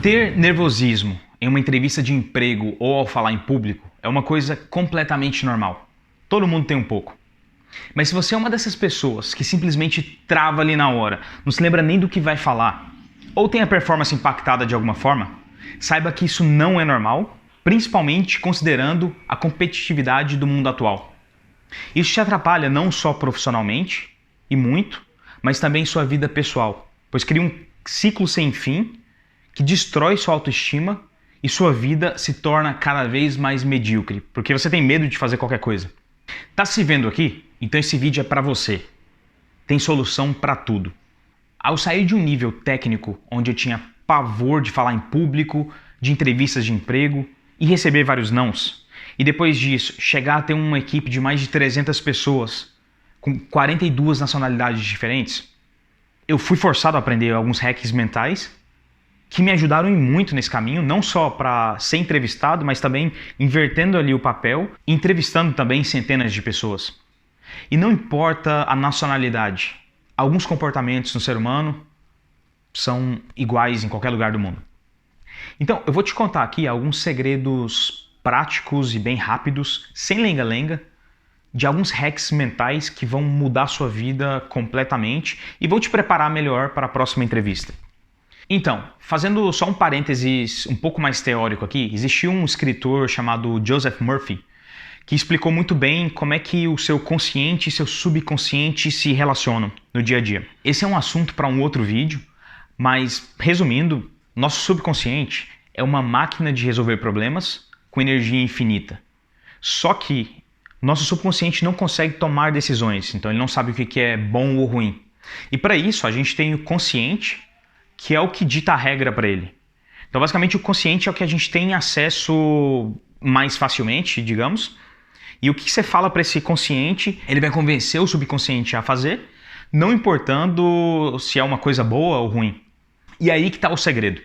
Ter nervosismo em uma entrevista de emprego ou ao falar em público é uma coisa completamente normal. Todo mundo tem um pouco. Mas se você é uma dessas pessoas que simplesmente trava ali na hora, não se lembra nem do que vai falar, ou tem a performance impactada de alguma forma, saiba que isso não é normal, principalmente considerando a competitividade do mundo atual. Isso te atrapalha não só profissionalmente, e muito, mas também sua vida pessoal, pois cria um ciclo sem fim que destrói sua autoestima e sua vida se torna cada vez mais medíocre, porque você tem medo de fazer qualquer coisa. Tá se vendo aqui? Então esse vídeo é para você. Tem solução para tudo. Ao sair de um nível técnico onde eu tinha pavor de falar em público, de entrevistas de emprego e receber vários nãos, e depois disso chegar a ter uma equipe de mais de 300 pessoas com 42 nacionalidades diferentes, eu fui forçado a aprender alguns hacks mentais que me ajudaram muito nesse caminho, não só para ser entrevistado, mas também invertendo ali o papel e entrevistando também centenas de pessoas. E não importa a nacionalidade, alguns comportamentos no ser humano são iguais em qualquer lugar do mundo. Então, eu vou te contar aqui alguns segredos práticos e bem rápidos, sem lenga-lenga, de alguns hacks mentais que vão mudar a sua vida completamente e vão te preparar melhor para a próxima entrevista. Então, fazendo só um parênteses um pouco mais teórico aqui, existiu um escritor chamado Joseph Murphy que explicou muito bem como é que o seu consciente e seu subconsciente se relacionam no dia a dia. Esse é um assunto para um outro vídeo, mas resumindo, nosso subconsciente é uma máquina de resolver problemas com energia infinita. Só que nosso subconsciente não consegue tomar decisões, então ele não sabe o que é bom ou ruim. E para isso a gente tem o consciente, que é o que dita a regra para ele. Então basicamente o consciente é o que a gente tem acesso mais facilmente, digamos, e o que você fala para esse consciente, ele vai convencer o subconsciente a fazer, não importando se é uma coisa boa ou ruim. E aí que está o segredo.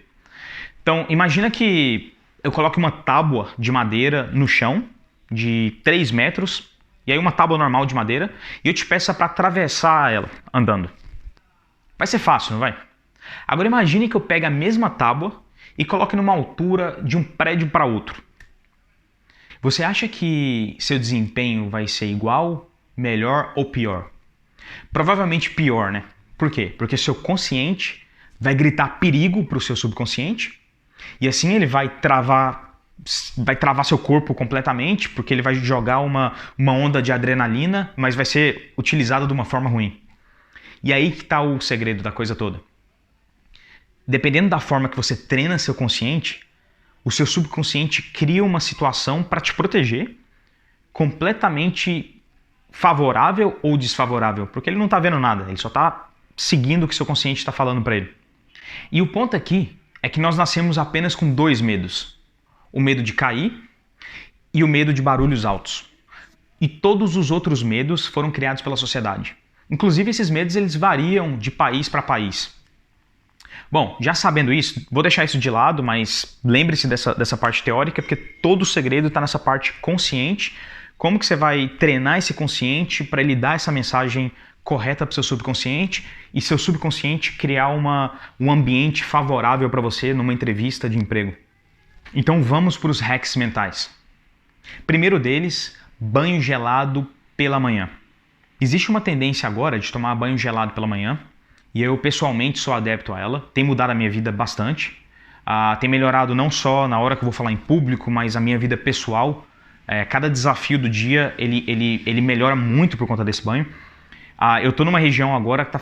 Então imagina que eu coloque uma tábua de madeira no chão, de 3 metros, e aí uma tábua normal de madeira, e eu te peço para atravessar ela andando. Vai ser fácil, não vai? Agora imagine que eu pegue a mesma tábua e coloque numa altura de um prédio para outro. Você acha que seu desempenho vai ser igual, melhor ou pior? Provavelmente pior, né? Por quê? Porque seu consciente vai gritar perigo para o seu subconsciente e assim ele vai travar seu corpo completamente, porque ele vai jogar uma onda de adrenalina, mas vai ser utilizada de uma forma ruim. E aí que está o segredo da coisa toda. Dependendo da forma que você treina seu consciente, o seu subconsciente cria uma situação para te proteger completamente favorável ou desfavorável, porque ele não está vendo nada, ele só está seguindo o que seu consciente está falando para ele. E o ponto aqui é que nós nascemos apenas com 2 medos. O medo de cair e o medo de barulhos altos. E todos os outros medos foram criados pela sociedade. Inclusive esses medos eles variam de país para país. Bom, já sabendo isso, vou deixar isso de lado, mas lembre-se dessa parte teórica, porque todo o segredo está nessa parte consciente. Como que você vai treinar esse consciente para ele dar essa mensagem correta para o seu subconsciente e seu subconsciente criar um ambiente favorável para você numa entrevista de emprego. Então vamos para os hacks mentais. Primeiro deles, banho gelado pela manhã. Existe uma tendência agora de tomar banho gelado pela manhã, e eu pessoalmente sou adepto a ela, tem mudado a minha vida bastante, tem melhorado não só na hora que eu vou falar em público, mas a minha vida pessoal. Cada desafio do dia, ele melhora muito por conta desse banho. Eu estou numa região agora que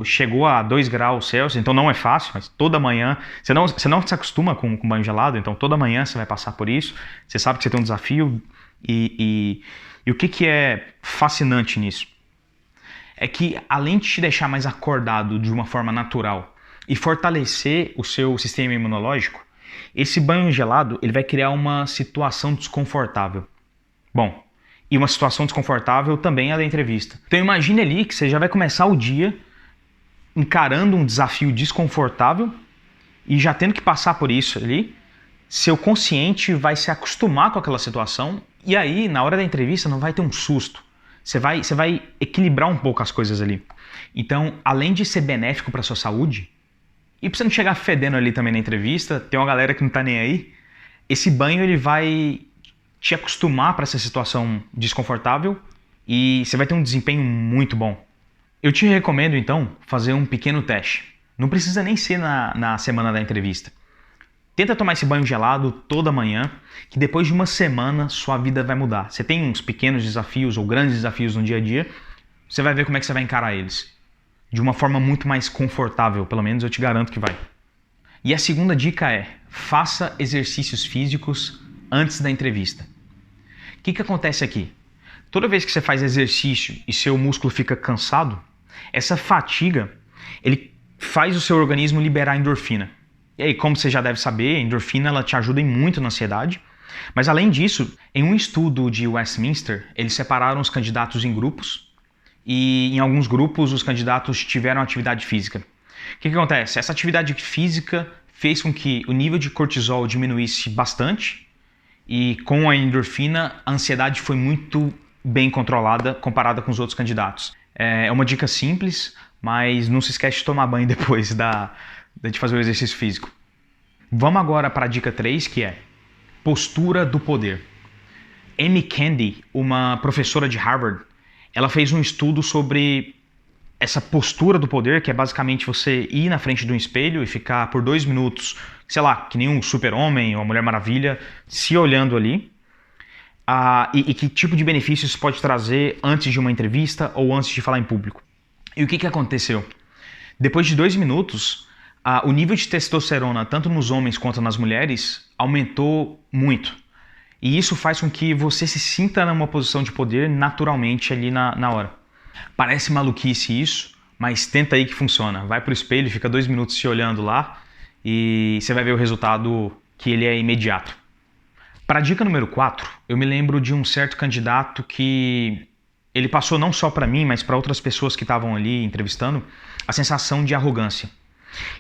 chegou a 2 graus Celsius, então não é fácil, mas toda manhã, você não se acostuma com banho gelado, então toda manhã você vai passar por isso, você sabe que você tem um desafio, e o que é fascinante nisso? É que além de te deixar mais acordado de uma forma natural e fortalecer o seu sistema imunológico, esse banho gelado ele vai criar uma situação desconfortável. Bom, e uma situação desconfortável também é da entrevista. Então imagine ali que você já vai começar o dia encarando um desafio desconfortável e já tendo que passar por isso ali, seu consciente vai se acostumar com aquela situação e aí na hora da entrevista não vai ter um susto. Você vai equilibrar um pouco as coisas ali. Então, além de ser benéfico para a sua saúde, E pra você não chegar fedendo ali também na entrevista, tem uma galera que não tá nem aí, esse banho ele vai te acostumar para essa situação desconfortável e você vai ter um desempenho muito bom. Eu te recomendo então fazer um pequeno teste. Não precisa nem ser na semana da entrevista. Tenta tomar esse banho gelado toda manhã, que depois de uma semana sua vida vai mudar. Você tem uns pequenos desafios ou grandes desafios no dia a dia, você vai ver como é que você vai encarar eles. De uma forma muito mais confortável, pelo menos eu te garanto que vai. E a segunda dica é, faça exercícios físicos antes da entrevista. O que acontece aqui? Toda vez que você faz exercício e seu músculo fica cansado, essa fatiga, ele faz o seu organismo liberar endorfina. E aí, como você já deve saber, a endorfina ela te ajuda muito na ansiedade. Mas além disso, em um estudo de Westminster, eles separaram os candidatos em grupos e em alguns grupos os candidatos tiveram atividade física. O que acontece? Essa atividade física fez com que o nível de cortisol diminuísse bastante e com a endorfina a ansiedade foi muito bem controlada comparada com os outros candidatos. É uma dica simples, mas não se esquece de tomar banho depois de fazer o exercício físico. Vamos agora para a dica 3, que é postura do poder. Amy Canddy, uma professora de Harvard, ela fez um estudo sobre essa postura do poder, que é basicamente você ir na frente de um espelho e ficar por 2 minutos, sei lá, que nem um super-homem ou uma Mulher Maravilha, se olhando ali. E que tipo de benefícios isso pode trazer antes de uma entrevista ou antes de falar em público. E o que aconteceu? Depois de 2 minutos, o nível de testosterona, tanto nos homens quanto nas mulheres, aumentou muito. E isso faz com que você se sinta numa posição de poder naturalmente ali na hora. Parece maluquice isso, mas tenta aí que funciona. Vai pro espelho, fica 2 minutos se olhando lá e você vai ver o resultado que ele é imediato. Para a dica número 4, eu me lembro de um certo candidato que ele passou não só para mim, mas para outras pessoas que estavam ali entrevistando, a sensação de arrogância.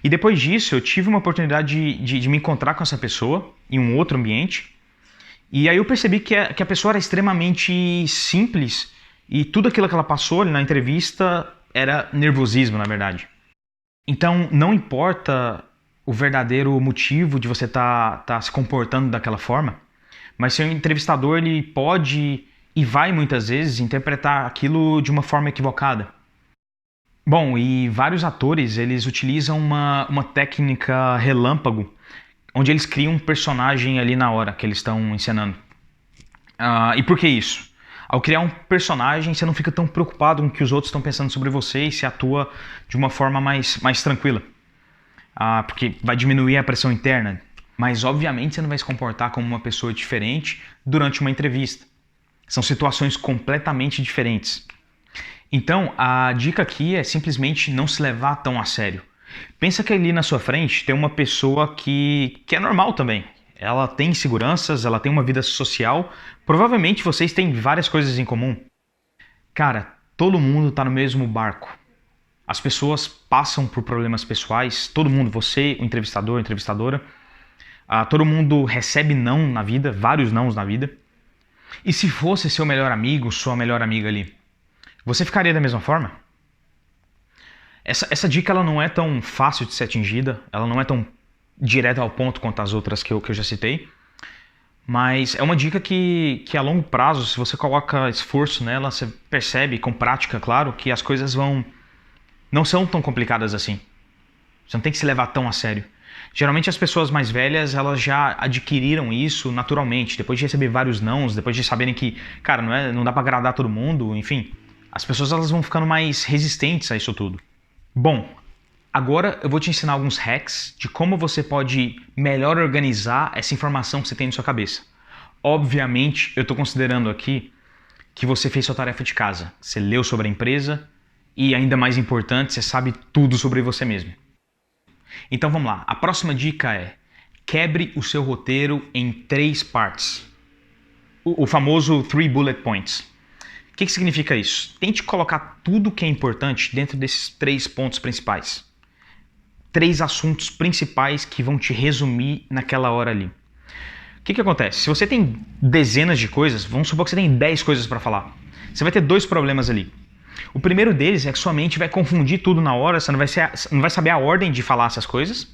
E depois disso, eu tive uma oportunidade de me encontrar com essa pessoa em um outro ambiente. E aí eu percebi que a pessoa era extremamente simples e tudo aquilo que ela passou ali na entrevista era nervosismo, na verdade. Então, não importa o verdadeiro motivo de você tá se comportando daquela forma, mas seu entrevistador ele pode e vai muitas vezes interpretar aquilo de uma forma equivocada. Bom, e vários atores eles utilizam uma técnica relâmpago, onde eles criam um personagem ali na hora que eles estão encenando. E por que isso? Ao criar um personagem, você não fica tão preocupado com o que os outros estão pensando sobre você e se atua de uma forma mais tranquila. Porque vai diminuir a pressão interna. Mas, obviamente, você não vai se comportar como uma pessoa diferente durante uma entrevista. São situações completamente diferentes. Então, a dica aqui é simplesmente não se levar tão a sério. Pensa que ali na sua frente tem uma pessoa que é normal também. Ela tem inseguranças, ela tem uma vida social. Provavelmente vocês têm várias coisas em comum. Cara, todo mundo está no mesmo barco. As pessoas passam por problemas pessoais. Todo mundo, você, o entrevistador, a entrevistadora. Todo mundo recebe não na vida, vários nãos na vida. E se fosse seu melhor amigo, sua melhor amiga ali, você ficaria da mesma forma? Essa dica ela não é tão fácil de ser atingida, ela não é tão direta ao ponto quanto as outras que eu já citei, mas é uma dica que a longo prazo, se você coloca esforço nela, você percebe, com prática, claro, que as coisas não são tão complicadas assim. Você não tem que se levar tão a sério. Geralmente as pessoas mais velhas, elas já adquiriram isso naturalmente, depois de receber vários nãos, depois de saberem que, cara, não dá pra agradar todo mundo, enfim. As pessoas elas vão ficando mais resistentes a isso tudo. Bom, agora eu vou te ensinar alguns hacks de como você pode melhor organizar essa informação que você tem na sua cabeça. Obviamente, eu estou considerando aqui que você fez sua tarefa de casa. Você leu sobre a empresa e, ainda mais importante, você sabe tudo sobre você mesmo. Então vamos lá. A próxima dica é: quebre o seu roteiro em 3 partes. O famoso 3 bullet points. O que significa isso? Tente colocar tudo que é importante dentro desses 3 pontos principais. 3 assuntos principais que vão te resumir naquela hora ali. O que acontece? Se você tem dezenas de coisas, vamos supor que você tem 10 coisas para falar. Você vai ter 2 problemas ali. O primeiro deles é que sua mente vai confundir tudo na hora, você não vai saber a ordem de falar essas coisas,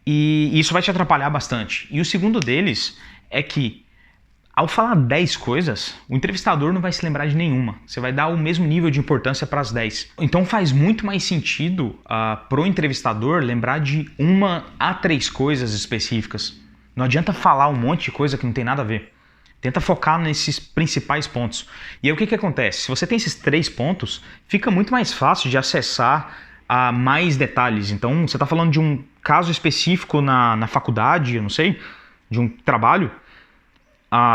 e isso vai te atrapalhar bastante. E o segundo deles é que, ao falar 10 coisas, o entrevistador não vai se lembrar de nenhuma. Você vai dar o mesmo nível de importância para as 10. Então faz muito mais sentido para o entrevistador lembrar de 1 a 3 coisas específicas. Não adianta falar um monte de coisa que não tem nada a ver. Tenta focar nesses principais pontos. E aí o que acontece? Se você tem esses 3 pontos, fica muito mais fácil de acessar a mais detalhes. Então você está falando de um caso específico na faculdade, eu não sei, de um trabalho.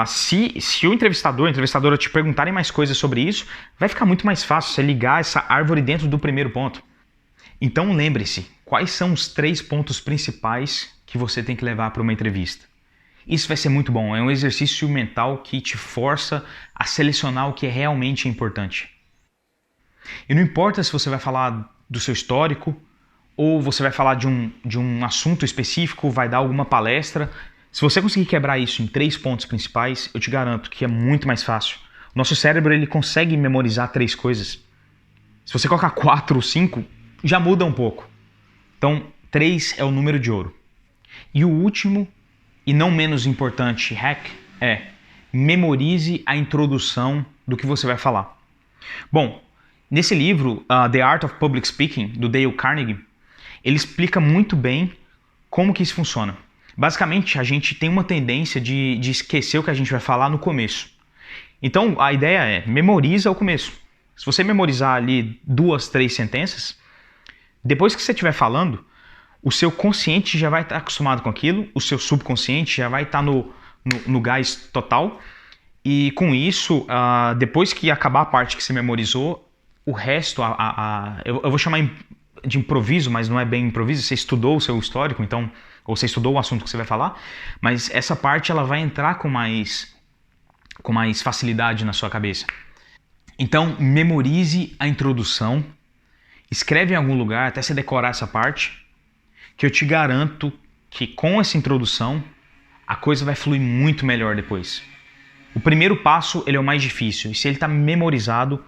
Se o entrevistador, a entrevistadora te perguntarem mais coisas sobre isso, vai ficar muito mais fácil você ligar essa árvore dentro do primeiro ponto. Então lembre-se, quais são os 3 pontos principais que você tem que levar para uma entrevista? Isso vai ser muito bom, é um exercício mental que te força a selecionar o que é realmente importante. E não importa se você vai falar do seu histórico, ou você vai falar de um assunto específico, vai dar alguma palestra. Se você conseguir quebrar isso em 3 pontos principais, eu te garanto que é muito mais fácil. O nosso cérebro ele consegue memorizar 3 coisas. Se você colocar 4 ou 5, já muda um pouco. Então, 3 é o número de ouro. E o último, e não menos importante, hack é memorize a introdução do que você vai falar. Bom, nesse livro, The Art of Public Speaking, do Dale Carnegie, ele explica muito bem como que isso funciona. Basicamente, a gente tem uma tendência de esquecer o que a gente vai falar no começo. Então, a ideia é, memoriza o começo. Se você memorizar ali 2, 3 sentenças, depois que você estiver falando, o seu consciente já vai estar acostumado com aquilo, o seu subconsciente já vai estar no gás total, e com isso, depois que acabar a parte que você memorizou, o resto, eu vou chamar de improviso, mas não é bem improviso, você estudou o seu histórico, então, ou você estudou o assunto que você vai falar, mas essa parte ela vai entrar com mais facilidade na sua cabeça. Então, memorize a introdução, escreve em algum lugar até você decorar essa parte, que eu te garanto que com essa introdução a coisa vai fluir muito melhor depois. O primeiro passo ele é o mais difícil, e se ele está memorizado,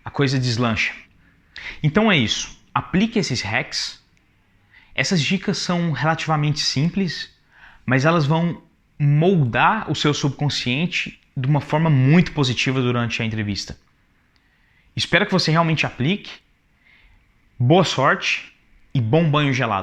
a coisa deslancha. Então é isso, aplique esses hacks. Essas dicas são relativamente simples, mas elas vão moldar o seu subconsciente de uma forma muito positiva durante a entrevista. Espero que você realmente aplique. Boa sorte e bom banho gelado.